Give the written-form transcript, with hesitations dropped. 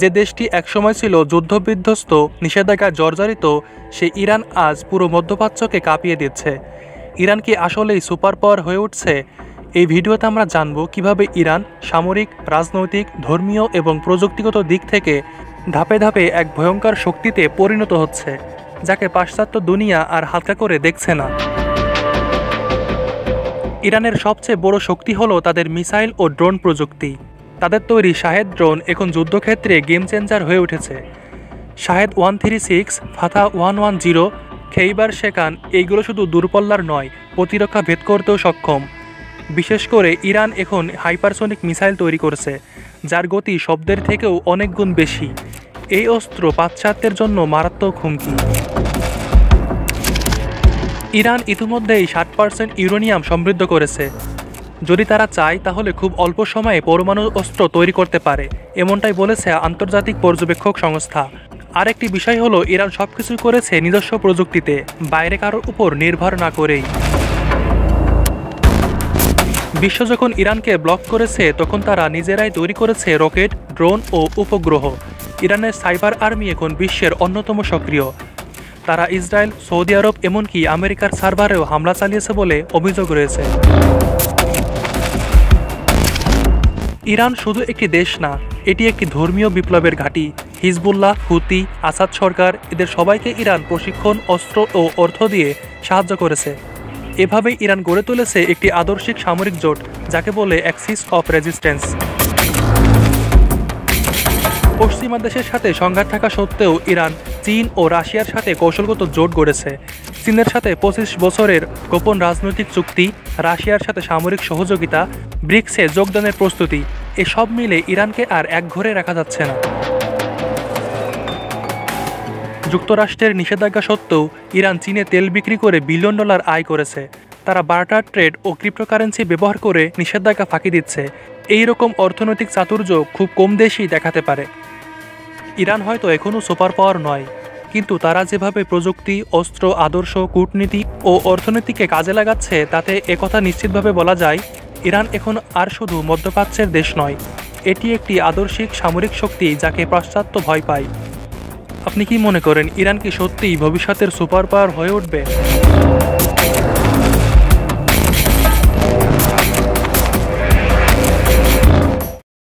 যে দেশটি একসময় ছিল যুদ্ধবিধ্বস্ত, নিষেধাজ্ঞায় জর্জরিত, সেই ইরান আজ পুরো মধ্যপ্রাচ্যকে কাঁপিয়ে দিচ্ছে। ইরান কি আসলেই সুপার পাওয়ার হয়ে উঠছে? এই ভিডিওতে আমরা জানব কিভাবে ইরান সামরিক, রাজনৈতিক, ধর্মীয় এবং প্রযুক্তিগত দিক থেকে ধাপে ধাপে এক ভয়ঙ্কর শক্তিতে পরিণত হচ্ছে, যাকে পাশ্চাত্য দুনিয়া আর হালকা করে দেখছে না। ইরানের সবচেয়ে বড় শক্তি হলো তাদের মিসাইল ও ড্রোন প্রযুক্তি। তাদের তৈরি শাহেদ ড্রোন এখন যুদ্ধক্ষেত্রে গেম চেঞ্জার হয়ে উঠেছে। শাহেদ 136, ফাথা 110, খেইবার শেকান এইগুলো শুধু দূরপল্লার নয়, প্রতিরক্ষা ভেদ করতেও সক্ষম। বিশেষ করে ইরান এখন হাইপারসনিক মিসাইল তৈরি করছে, যার গতি শব্দের থেকেও অনেক গুণ বেশি। এই অস্ত্র পাশ্চাত্যের জন্য মারাত্মক হুমকি। ইরান ইতিমধ্যেই 60% ইউরেনিয়াম সমৃদ্ধ করেছে। যদি তারা চায় তাহলে খুব অল্প সময়ে পরমাণু অস্ত্র তৈরি করতে পারে, এমনটাই বলেছে আন্তর্জাতিক পর্যবেক্ষক সংস্থা। আরেকটি বিষয় হলো ইরান সবকিছু করেছে নিজস্ব প্রযুক্তিতে, বাইরে কারোর উপর নির্ভর না করেই। বিশ্ব যখন ইরানকে ব্লক করেছে, তখন তারা নিজেরাই তৈরি করেছে রকেট, ড্রোন ও উপগ্রহ। ইরানের সাইবার আর্মি এখন বিশ্বের অন্যতম সক্রিয়। তারা ইসরায়েল, সৌদি আরব, এমনকি আমেরিকার সার্ভারেও হামলা চালিয়েছে বলে অভিযোগ রয়েছে। ইরান শুধু একটি দেশ না, এটি একটি ধর্মীয় বিপ্লবের ঘাঁটি। হিজবুল্লাহ, হুতি, আসাদ সরকার, এদের সবাইকে ইরান প্রশিক্ষণ, অস্ত্র ও অর্থ দিয়ে সাহায্য করেছে। এভাবেই ইরান গড়ে তুলেছে একটি আদর্শিক সামরিক জোট, যাকে বলে অ্যাক্সিস অফ রেজিস্ট্যান্স। পশ্চিমা দেশের সাথে সংঘাত থাকা সত্ত্বেও ইরান চীন ও রাশিয়ার সাথে কৌশলগত জোট গড়েছে। চীনের সাথে 25 বছরের গোপন রাজনৈতিক চুক্তি, রাশিয়ার সাথে সামরিক সহযোগিতা, ব্রিক্সে যোগদানের প্রস্তুতি, এসব মিলে ইরানকে আর একঘরে রাখা যাচ্ছে না। যুক্তরাষ্ট্রের নিষেধাজ্ঞা সত্ত্বেও ইরান চীনে তেল বিক্রি করে বিলিয়ন ডলার আয় করেছে। তারা বার্টার ট্রেড ও ক্রিপ্টোকারেন্সি ব্যবহার করে নিষেধাজ্ঞা ফাঁকি দিচ্ছে। এই রকম অর্থনৈতিক চাতুর্য খুব কম দেশই দেখাতে পারে। ইরান হয়তো এখনও সুপার পাওয়ার নয়, কিন্তু তারা যেভাবে প্রযুক্তি, অস্ত্র, আদর্শ, কূটনীতি ও অর্থনীতিকে কাজে লাগাচ্ছে, তাতে একথা নিশ্চিতভাবে বলা যায়, ইরান এখন আর শুধু মধ্যপ্রাচ্যের দেশ নয়, এটি একটি আদর্শিক সামরিক শক্তি যাকে পাশ্চাত্য ভয় পায়। আপনি কি মনে করেন, ইরান কি সত্যিই ভবিষ্যতের সুপার পাওয়ার হয়ে উঠবে?